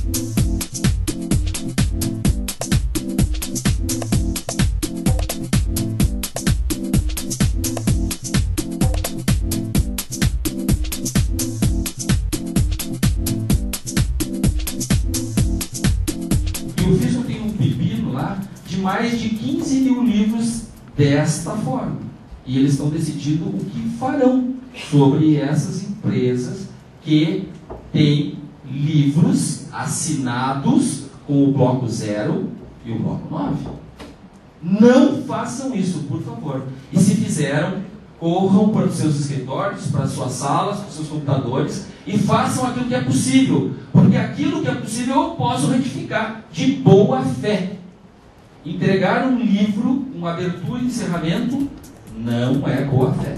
E o fisco tem um pepino lá de mais de 15 mil livros desta forma. E eles estão decidindo o que farão sobre essas empresas que têm livros assinados com o bloco 0 e o bloco 9. Não façam isso, por favor. E se fizeram, corram para os seus escritórios, para as suas salas, para os seus computadores e façam aquilo que é possível. Porque aquilo que é possível eu posso retificar de boa fé. Entregar um livro, uma abertura e encerramento, não é boa fé.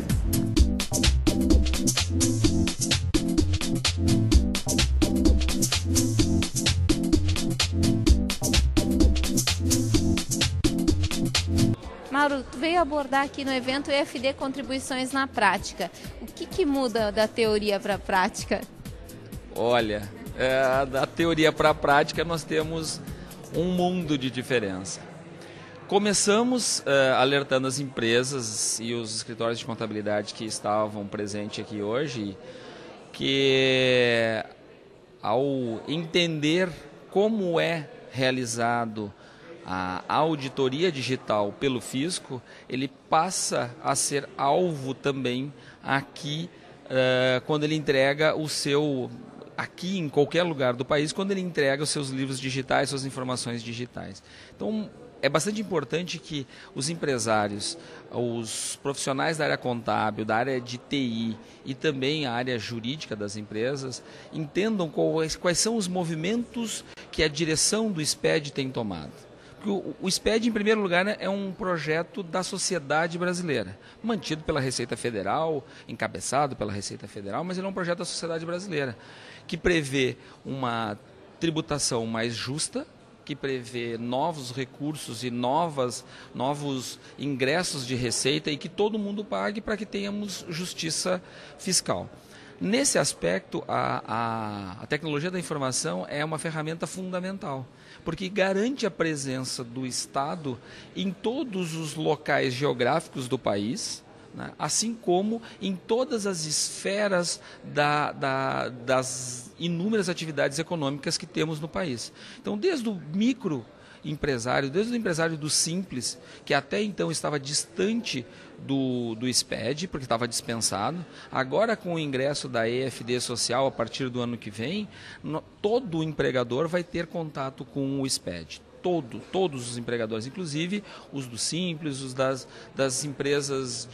Mauro, tu veio abordar aqui no evento EFD Contribuições na Prática. O que muda da teoria para a prática? Olha, da teoria para a prática nós temos um mundo de diferença. Começamos alertando as empresas e os escritórios de contabilidade que estavam presentes aqui hoje, que ao entender como é realizado a auditoria digital pelo fisco, ele passa a ser alvo também aqui quando ele entrega o seu, aqui em qualquer lugar do país, quando ele entrega os seus livros digitais, suas informações digitais. Então, é bastante importante que os empresários, os profissionais da área contábil, da área de TI e também a área jurídica das empresas entendam quais são os movimentos que a direção do SPED tem tomado. O SPED, em primeiro lugar, né, é um projeto da sociedade brasileira, mantido pela Receita Federal, encabeçado pela Receita Federal, mas ele é um projeto da sociedade brasileira, que prevê uma tributação mais justa, que prevê novos recursos e novos ingressos de receita e que todo mundo pague para que tenhamos justiça fiscal. Nesse aspecto, a tecnologia da informação é uma ferramenta fundamental, porque garante a presença do Estado em todos os locais geográficos do país, né, assim como em todas as esferas das inúmeras atividades econômicas que temos no país. Então, desde o microempresário, desde o empresário do simples, que até então estava distante do SPED, porque estava dispensado, agora com o ingresso da EFD Social a partir do ano que vem, todo empregador vai ter contato com o SPED. Todos os empregadores, inclusive os do Simples, os das empresas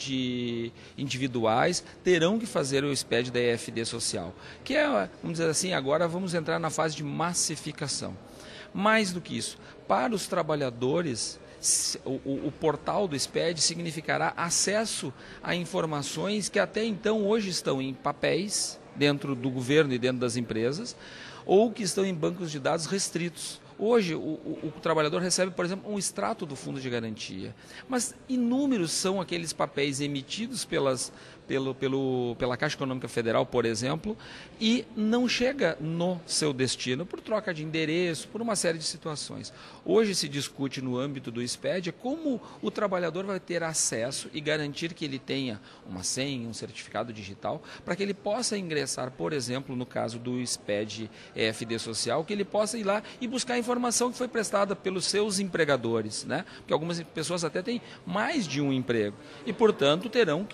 individuais, terão que fazer o SPED da EFD Social, que é, vamos dizer assim, agora vamos entrar na fase de massificação. Mais do que isso, para os trabalhadores, o portal do SPED significará acesso a informações que até então hoje estão em papéis, dentro do governo e dentro das empresas, ou que estão em bancos de dados restritos. Hoje, o trabalhador recebe, por exemplo, um extrato do fundo de garantia, mas inúmeros são aqueles papéis emitidos pela Caixa Econômica Federal, por exemplo, e não chega no seu destino por troca de endereço, por uma série de situações. Hoje se discute no âmbito do SPED como o trabalhador vai ter acesso e garantir que ele tenha uma senha, um certificado digital, para que ele possa ingressar, por exemplo, no caso do SPED EFD Social, que ele possa ir lá e buscar a informação que foi prestada pelos seus empregadores, né? Porque algumas pessoas até têm mais de um emprego e, portanto, terão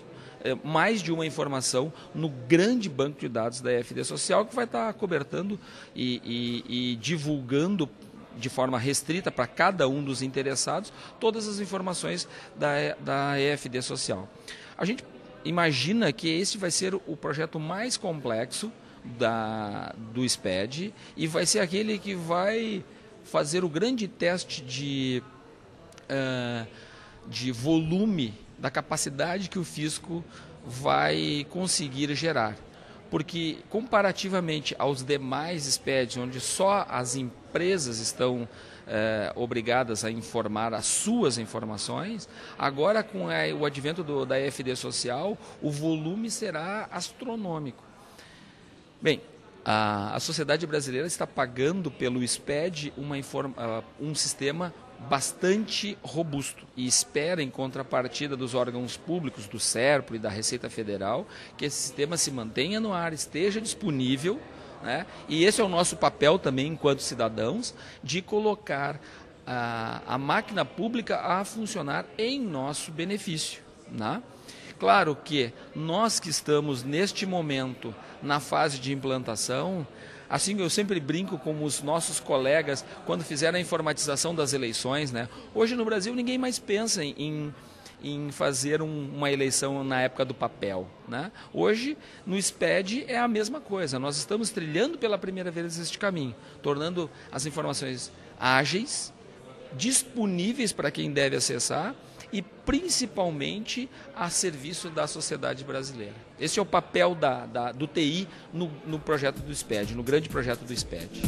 mais de uma informação no grande banco de dados da EFD Social, que vai estar cobertando e divulgando de forma restrita para cada um dos interessados todas as informações da EFD Social. A gente imagina que esse vai ser o projeto mais complexo do SPED e vai ser aquele que vai fazer o grande teste de volume, da capacidade que o fisco vai conseguir gerar. Porque, comparativamente aos demais SPEDs, onde só as empresas estão obrigadas a informar as suas informações, agora com o advento da EFD Social, o volume será astronômico. Bem, A sociedade brasileira está pagando pelo SPED um sistema bastante robusto e espera, em contrapartida dos órgãos públicos, do SERPRO e da Receita Federal, que esse sistema se mantenha no ar, esteja disponível, né? E esse é o nosso papel também, enquanto cidadãos, de colocar a máquina pública a funcionar em nosso benefício, né? Claro que nós que estamos neste momento na fase de implantação, assim eu sempre brinco com os nossos colegas quando fizeram a informatização das eleições, né? Hoje no Brasil ninguém mais pensa em fazer uma eleição na época do papel, né? Hoje no SPED é a mesma coisa, nós estamos trilhando pela primeira vez este caminho, tornando as informações ágeis, disponíveis para quem deve acessar e principalmente a serviço da sociedade brasileira. Esse é o papel do TI no projeto do SPED, no grande projeto do SPED.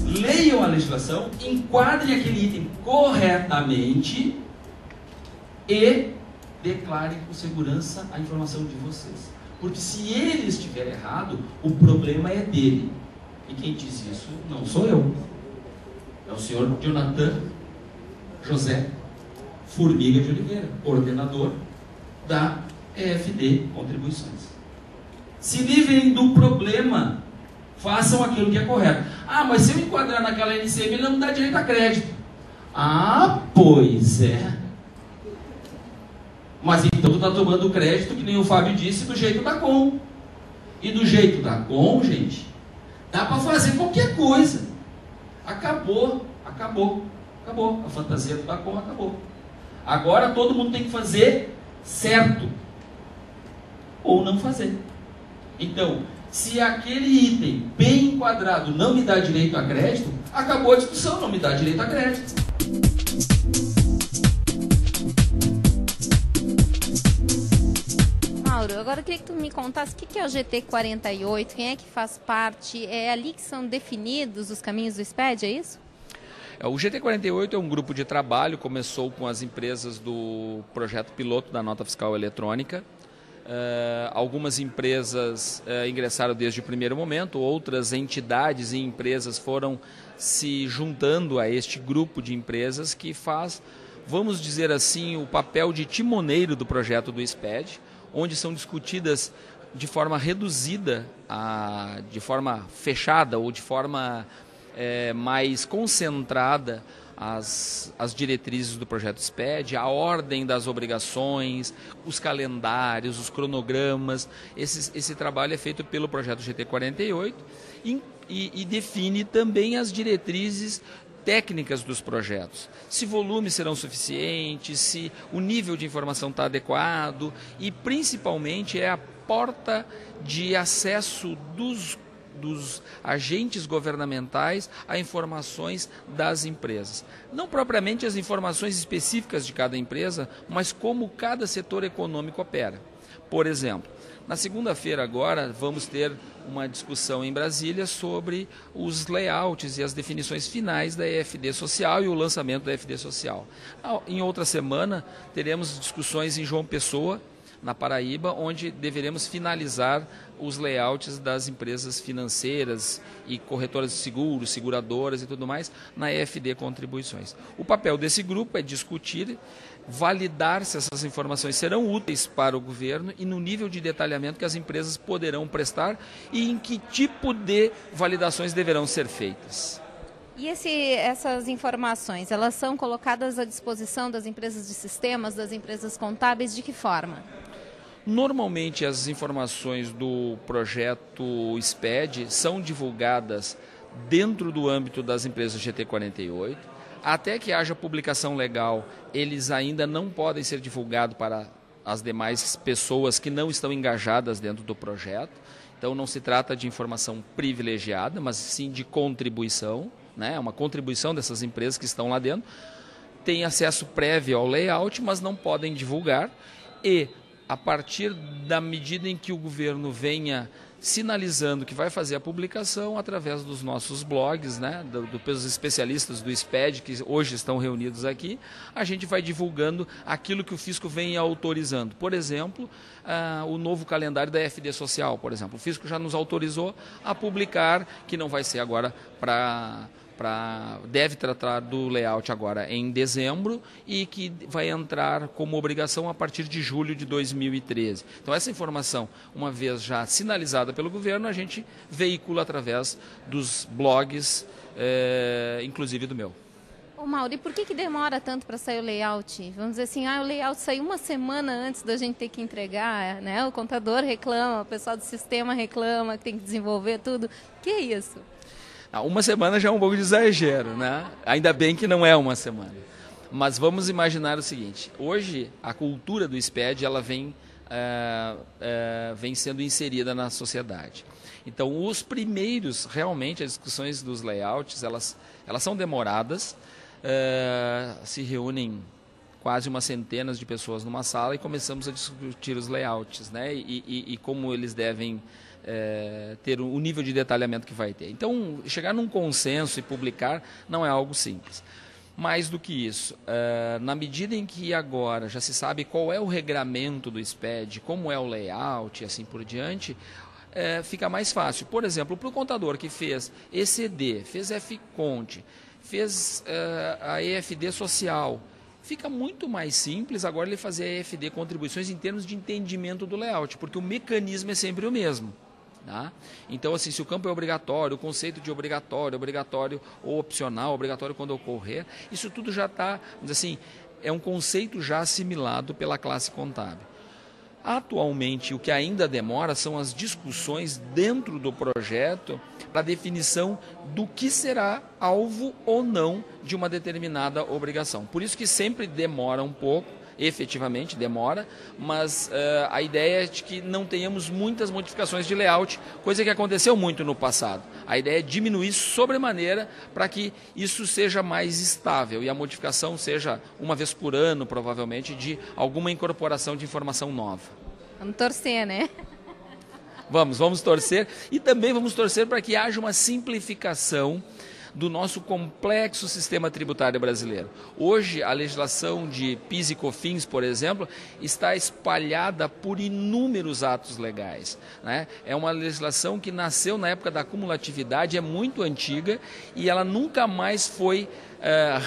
Leiam a legislação, enquadrem aquele item corretamente e declarem com segurança a informação de vocês. Porque se ele estiver errado, o problema é dele. E quem diz isso não sou eu. É o senhor Jonathan José Formiga de Oliveira, coordenador da EFD Contribuições. Se livrem do problema, façam aquilo que é correto. Ah, mas se eu enquadrar naquela NCM, ele não me dá direito a crédito. Ah, pois é. Mas então tu está tomando crédito, que nem o Fábio disse, do jeito da Com. E do jeito da Com, gente, dá para fazer qualquer coisa. Acabou. A fantasia do da Com acabou. Agora todo mundo tem que fazer certo. Ou não fazer. Então, se aquele item bem enquadrado não me dá direito a crédito, acabou a discussão, não me dá direito a crédito. Mauro, agora eu queria que tu me contasse o que é o GT48, quem é que faz parte, é ali que são definidos os caminhos do SPED, é isso? O GT48 é um grupo de trabalho, começou com as empresas do projeto piloto da nota fiscal eletrônica. Algumas empresas ingressaram desde o primeiro momento, outras entidades e empresas foram se juntando a este grupo de empresas que faz, vamos dizer assim, o papel de timoneiro do projeto do SPED, onde são discutidas de forma reduzida, de forma fechada ou de forma mais concentrada as diretrizes do projeto SPED, a ordem das obrigações, os calendários, os cronogramas. Esse trabalho é feito pelo projeto GT48 e define também as diretrizes técnicas dos projetos. Se volumes serão suficientes, se o nível de informação está adequado e principalmente é a porta de acesso dos agentes governamentais a informações das empresas. Não propriamente as informações específicas de cada empresa, mas como cada setor econômico opera. Por exemplo, na segunda-feira agora vamos ter uma discussão em Brasília sobre os layouts e as definições finais da EFD Social e o lançamento da EFD Social. Em outra semana teremos discussões em João Pessoa, na Paraíba, onde deveremos finalizar os layouts das empresas financeiras e corretoras de seguros, seguradoras e tudo mais, na EFD Contribuições. O papel desse grupo é discutir, validar se essas informações serão úteis para o governo e no nível de detalhamento que as empresas poderão prestar e em que tipo de validações deverão ser feitas. E essas informações, elas são colocadas à disposição das empresas de sistemas, das empresas contábeis, de que forma? Normalmente as informações do projeto SPED são divulgadas dentro do âmbito das empresas GT48. Até que haja publicação legal, eles ainda não podem ser divulgados para as demais pessoas que não estão engajadas dentro do projeto. Então não se trata de informação privilegiada, mas sim de contribuição, né? Uma contribuição dessas empresas que estão lá dentro. Tem acesso prévio ao layout, mas não podem divulgar. E a partir da medida em que o governo venha sinalizando que vai fazer a publicação através dos nossos blogs, né, dos especialistas do SPED, que hoje estão reunidos aqui. A gente vai divulgando aquilo que o Fisco vem autorizando. Por exemplo, o novo calendário da FD Social, por exemplo. O Fisco já nos autorizou a publicar, que não vai ser agora deve tratar do layout agora em dezembro e que vai entrar como obrigação a partir de julho de 2013. Então essa informação, uma vez já sinalizada pelo governo, a gente veicula através dos blogs, inclusive do meu. Ô Mauro, e por que demora tanto para sair o layout? Vamos dizer assim, o layout saiu uma semana antes da gente ter que entregar, né? O contador reclama, o pessoal do sistema reclama, que tem que desenvolver tudo. Que é isso? Uma semana já é um pouco de exagero, né? Ainda bem que não é uma semana. Mas vamos imaginar o seguinte, hoje a cultura do SPED ela vem sendo inserida na sociedade. Então os primeiros, realmente, as discussões dos layouts, elas são demoradas, se reúnem quase umas centenas de pessoas numa sala e começamos a discutir os layouts, né? E como eles devem ter o nível de detalhamento que vai ter. Então, chegar num consenso e publicar não é algo simples. Mais do que isso, na medida em que agora já se sabe qual é o regramento do SPED, como é o layout e assim por diante, fica mais fácil. Por exemplo, para o contador que fez ECD, fez FConte, fez a EFD Social, fica muito mais simples agora ele fazer a EFD Contribuições em termos de entendimento do layout, porque o mecanismo é sempre o mesmo. Tá? Então, assim, se o campo é obrigatório, o conceito de obrigatório ou opcional, obrigatório quando ocorrer, isso tudo já está, assim, é um conceito já assimilado pela classe contábil. Atualmente, o que ainda demora são as discussões dentro do projeto para a definição do que será alvo ou não de uma determinada obrigação. Por isso que sempre demora um pouco, efetivamente demora, mas a ideia é de que não tenhamos muitas modificações de layout, coisa que aconteceu muito no passado. A ideia é diminuir sobremaneira para que isso seja mais estável e a modificação seja uma vez por ano, provavelmente, de alguma incorporação de informação nova. Vamos torcer, né? Vamos torcer e também vamos torcer para que haja uma simplificação do nosso complexo sistema tributário brasileiro. Hoje, a legislação de PIS e COFINS, por exemplo, está espalhada por inúmeros atos legais, né? É uma legislação que nasceu na época da cumulatividade, é muito antiga e ela nunca mais foi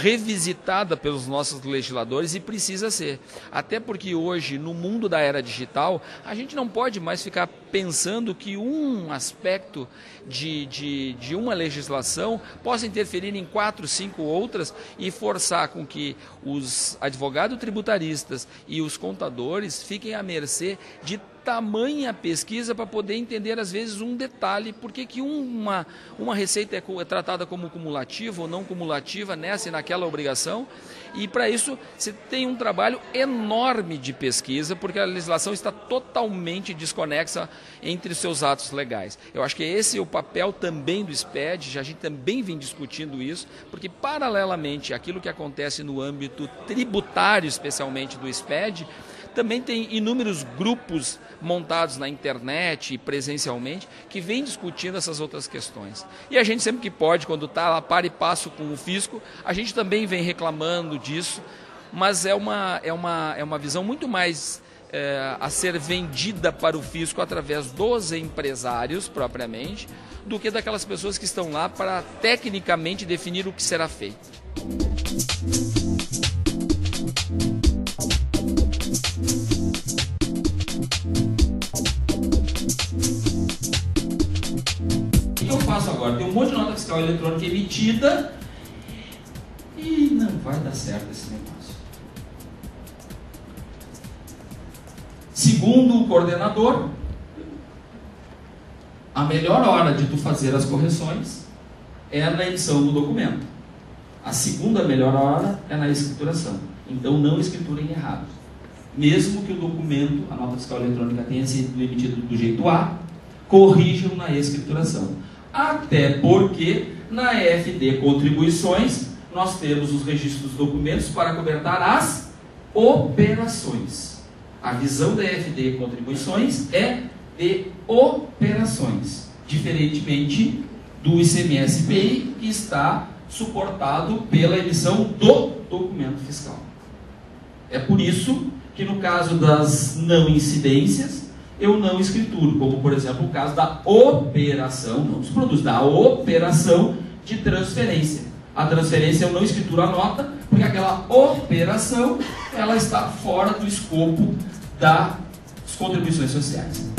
revisitada pelos nossos legisladores e precisa ser. Até porque hoje, no mundo da era digital, a gente não pode mais ficar pensando que um aspecto de uma legislação possa interferir em 4, 5 outras e forçar com que os advogados tributaristas e os contadores fiquem à mercê de tamanha pesquisa para poder entender, às vezes, um detalhe, por que uma receita é tratada como cumulativa ou não cumulativa nessa e naquela obrigação, e para isso você tem um trabalho enorme de pesquisa, porque a legislação está totalmente desconexa entre os seus atos legais. Eu acho que esse é o papel também do SPED, a gente também vem discutindo isso, porque paralelamente àquilo que acontece no âmbito tributário, especialmente do SPED, também tem inúmeros grupos montados na internet e presencialmente que vêm discutindo essas outras questões. E a gente sempre que pode, quando está lá para e passo com o fisco, a gente também vem reclamando disso, mas é uma visão muito mais a ser vendida para o fisco através dos empresários propriamente, do que daquelas pessoas que estão lá para tecnicamente definir o que será feito. Agora tem um monte de nota fiscal eletrônica emitida e não vai dar certo esse negócio. Segundo o coordenador, a melhor hora de tu fazer as correções é na edição do documento. A segunda melhor hora é na escrituração. Então não escriturem errado. Mesmo que o documento, a nota fiscal eletrônica tenha sido emitido do jeito A, corrijam na escrituração. Até porque na EFD Contribuições nós temos os registros dos documentos para cobertar as operações. A visão da EFD Contribuições é de operações, diferentemente do ICMS-PI, que está suportado pela emissão do documento fiscal. É por isso que no caso das não incidências, eu não escrituro, como por exemplo o caso da operação, não dos produtos, da operação de transferência. A transferência eu não escrituro a nota, porque aquela operação ela está fora do escopo das contribuições sociais.